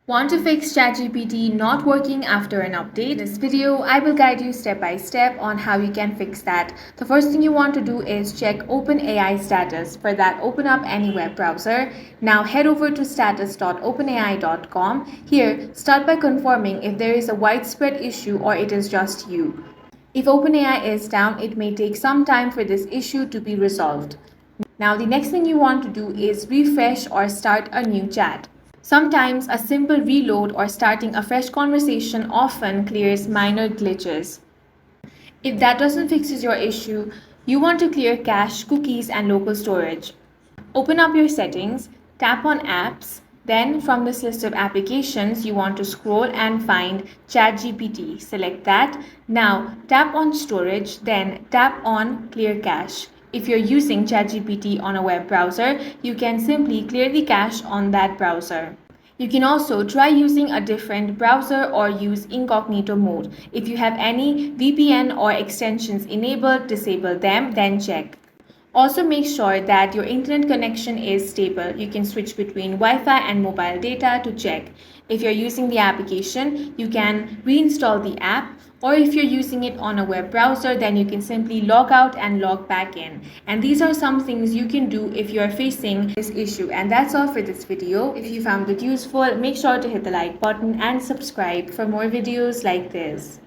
Want to fix ChatGPT not working after an update? In this video, I will guide you step by step on how you can fix that. The first thing you want to do is check OpenAI status. For that, open up any web browser. Now head over to status.openai.com. Here, start by confirming if there is a widespread issue or it is just you. If OpenAI is down, it may take some time for this issue to be resolved. Now, the next thing you want to do is refresh or start a new chat. Sometimes a simple reload or starting a fresh conversation often clears minor glitches. If that doesn't fix your issue, you want to clear cache, cookies, and local storage. Open up your settings, tap on apps, then from this list of applications, you want to scroll and find ChatGPT. Select that. Now tap on storage, then tap on clear cache. If you're using ChatGPT on a web browser, you can simply clear the cache on that browser. You can also try using a different browser or use incognito mode. If you have any VPN or extensions enabled, disable them, then check. Also make sure that your internet connection is stable. You can switch between Wi-Fi and mobile data to check. If you're using the application, you can reinstall the app, or if you're using it on a web browser, then you can simply log out and log back in. And these are some things you can do if you're facing this issue. And that's all for this video. If you found it useful, make sure to hit the like button and subscribe for more videos like this.